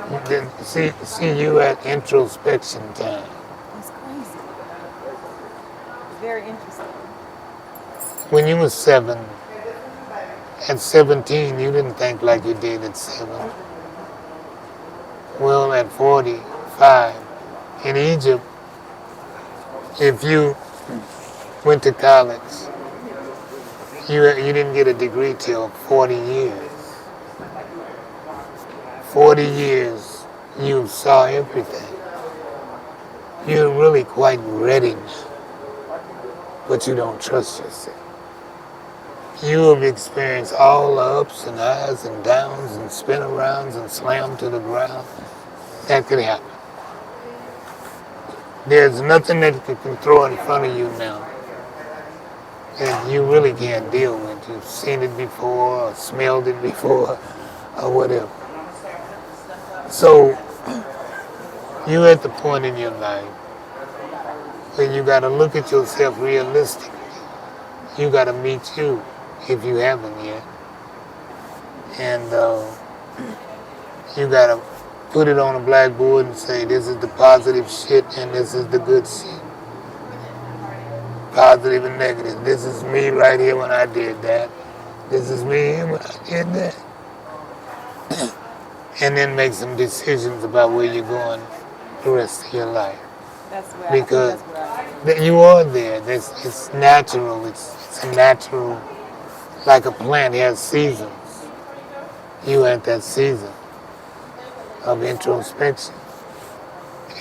Then see you at introspection time. That's crazy. Very interesting. When you were 7, at 17, you didn't think like you did at 7. Well, at 45, in Egypt, if you went to college, you didn't get a degree till 40 years. 40 years, you saw everything. You're really quite ready now, but you don't trust yourself. You have experienced all the ups and highs and downs and spin arounds and slam to the ground. That could happen. There's nothing that you can throw in front of you now that you really can't deal with. You've seen it before or smelled it before or whatever. So you're at the point in your life where you got to look at yourself realistically. You got to meet you if you haven't yet. And you got to put it on a blackboard and say, this is the positive shit and this is the good shit. Positive and negative. This is me right here when I did that. This is me here when I did that. And then make some decisions about where you're going the rest of your life. That's where Because I think that's where I am. you are there. It's natural. It's a natural, like a plant has seasons. You at that season of introspection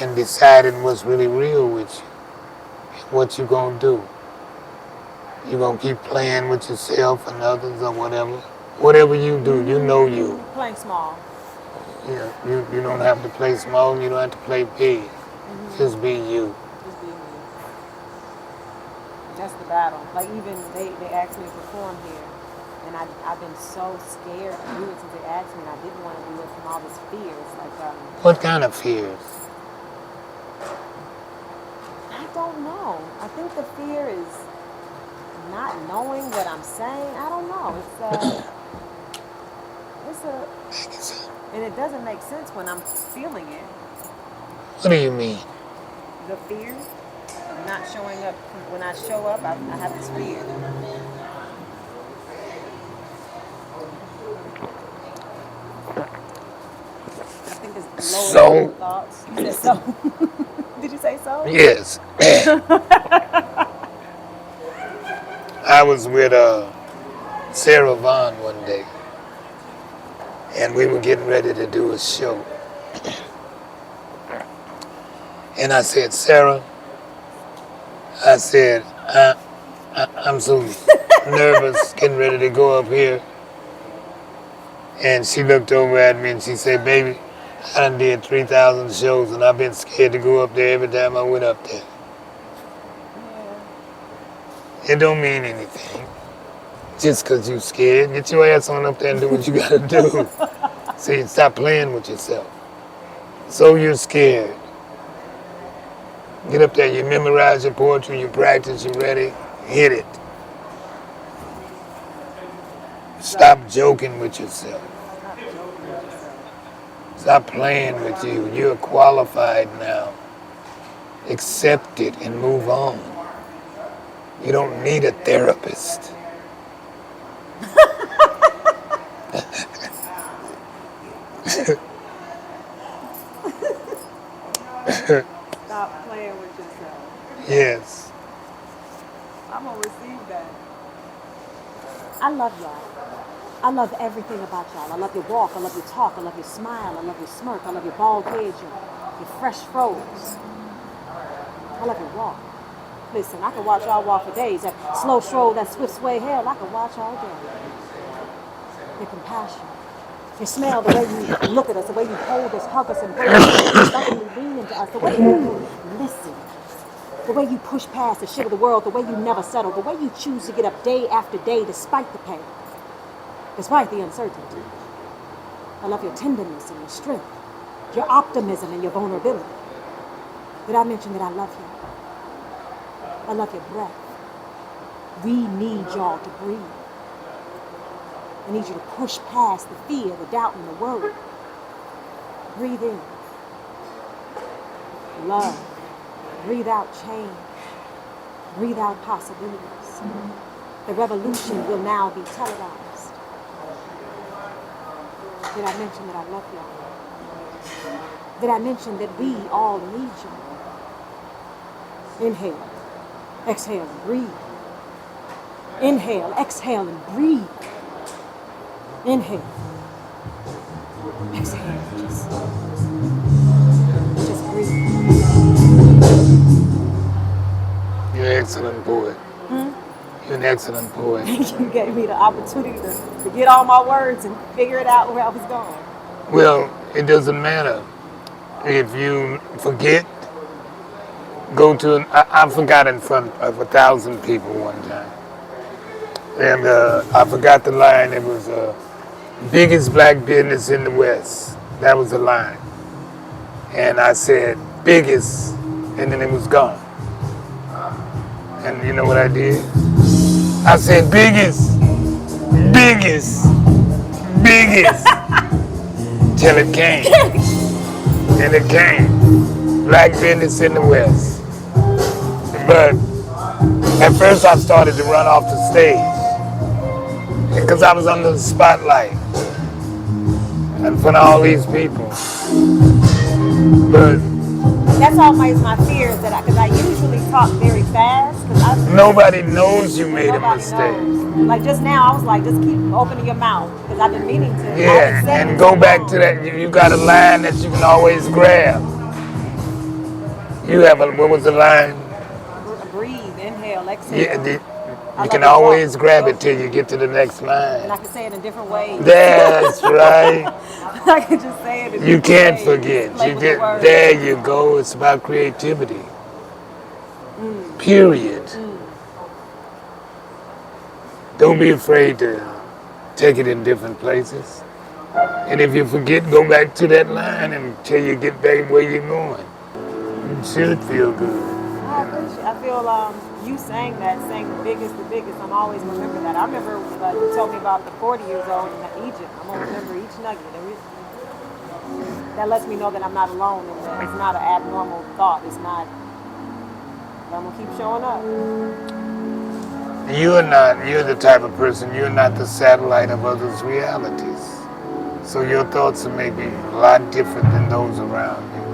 and deciding what's really real with you. What you gonna do? You gonna keep playing with yourself and others or whatever? Whatever you do, you know you. Playing small. Yeah, you don't have to play small. You don't have to play big. Just be you. Just being me. That's the battle. Like even they asked me to perform here, and I've been so scared to do it since they asked me, and I didn't want to do it from all this fears. Like What kind of fears? I don't know. I think the fear is not knowing what I'm saying. I don't know. And it doesn't make sense when I'm feeling it. What do you mean? The fear of not showing up. When I show up, I have this fear. I think it's lower thoughts. You said so. Did you say so? Yes. I was with Sarah Vaughan one day, and we were getting ready to do a show. And I said, Sarah, I said, I'm so nervous getting ready to go up here. And she looked over at me and she said, baby, I done did 3,000 shows and I've been scared to go up there every time I went up there. It don't mean anything. Just because you're scared, get your ass on up there and do what you got to do. See, stop playing with yourself. So you're scared. Get up there, you memorize your poetry, you practice, you ready, hit it. Stop joking with yourself. Stop playing with you. You're qualified now. Accept it and move on. You don't need a therapist. Stop playing with yourself. Yes. I'm gonna receive that. I love y'all. I love everything about y'all. I love your walk. I love your talk. I love your smile. I love your smirk. I love your bald head, your fresh froze. I love your walk. Listen, I can watch y'all walk for days. That slow stroll, that swift sway, hell, I can watch all day. Your compassion. Your smell, the way you look at us, the way you hold us, hug us, embrace us, lovingly lean into us, the way you listen. The way you push past the shit of the world, the way you never settle, the way you choose to get up day after day despite the pain, despite the uncertainty. I love your tenderness and your strength, your optimism and your vulnerability. Did I mention that I love you? I love your breath. We need y'all to breathe. I need you to push past the fear, the doubt, and the worry. Breathe in. Love. Breathe out change. Breathe out possibilities. The revolution will now be televised. Did I mention that I love y'all? Did I mention that we all need you? Inhale. Exhale and breathe. Inhale, exhale and breathe. Inhale. Exhale. Just breathe. You're an excellent poet. You're an excellent poet. You gave me the opportunity to get all my words and figure it out where I was going. Well, it doesn't matter. If you forget, go to, I forgot in front of 1,000 people one time. And I forgot the line. It was biggest black business in the West. That was the line. And I said, biggest, and then it was gone. And you know what I did? I said, biggest, biggest, biggest, till it came. And it came. Black business in the West. But at first I started to run off the stage because I was under the spotlight in front of all these people. But that's always my fear, is that because I usually talk very fast. Nobody knows you made a mistake. Knows. Like just now, I was like, just keep opening your mouth because I've been meaning to. Yeah, and go back to that. You got a line that you can always grab. You have what was the line? Breathe, inhale, exhale. Yeah, you can always grab it till you get to the next line. And I can say it in different ways. That's right. I can just say it in You can't ways. forget. There you go. It's about creativity. Period. Don't be afraid to take it in different places. And if you forget, go back to that line until you get back where you're going. You should feel good. I appreciate. I feel you saying the biggest, I'm always remember that. I remember you told me about the 40 years old in Egypt. I'm gonna remember each nugget. That lets me know that I'm not alone, and it's not an abnormal thought. It's not. I'm gonna keep showing up. You're the type of person, you're not the satellite of others' realities. So your thoughts are maybe a lot different than those around you.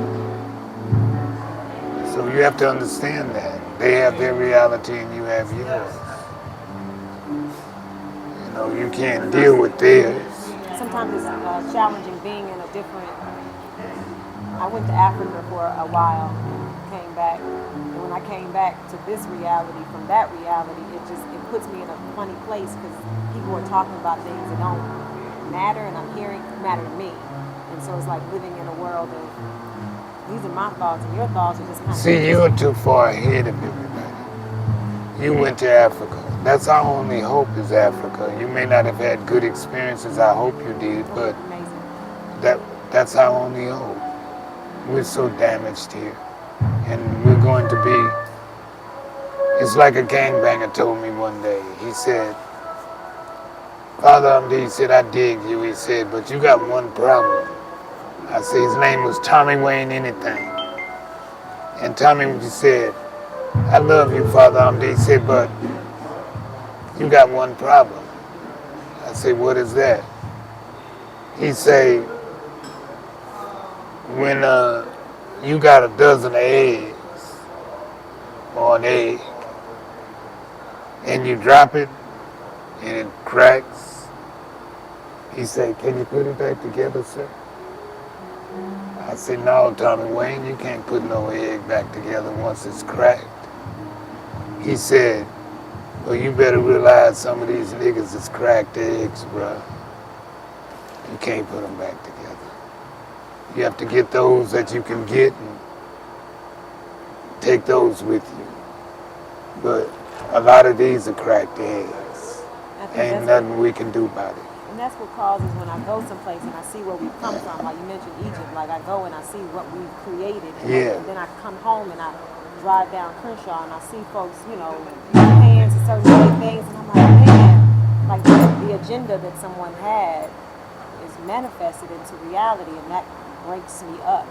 So you have to understand that. They have their reality and you have yours. You know, you can't deal with theirs. Sometimes it's challenging being in a different. I went to Africa for a while, came back, and when I came back to this reality, from that reality, it puts me in a funny place because people are talking about things that don't matter, and I'm hearing matter to me, and so it's like living in a world of these are my thoughts, and your thoughts are just kind of. See, you're too far ahead of everybody. You went to Africa. That's our only hope is Africa. You may not have had good experiences. I hope you did, but that's our only hope. We're so damaged here, and we're going to be. It's like a gangbanger told me one day. He said, Father Amdi, he said, I dig you. He said, but you got one problem. I said, his name was Tommy Wayne Anything. And Tommy said, I love you, Father Amdi. He said, but you got one problem. I said, what is that? He said, when you got a dozen eggs or an egg and you drop it and it cracks, he said, can you put it back together, sir? I said, no, Tommy Wayne, you can't put no egg back together once it's cracked. He said, well, you better realize some of these niggas is cracked eggs, bruh. You can't put them back together. You have to get those that you can get and take those with you. But a lot of these are cracked eggs. Ain't nothing we can do about it. And that's what causes when I go someplace and I see where we've come from. Like you mentioned Egypt. Like I go and I see what we've created. And then I come home and I drive down Crenshaw and I see folks, using hands and certain things. And I'm like, man, like the agenda that someone had is manifested into reality, and that breaks me up.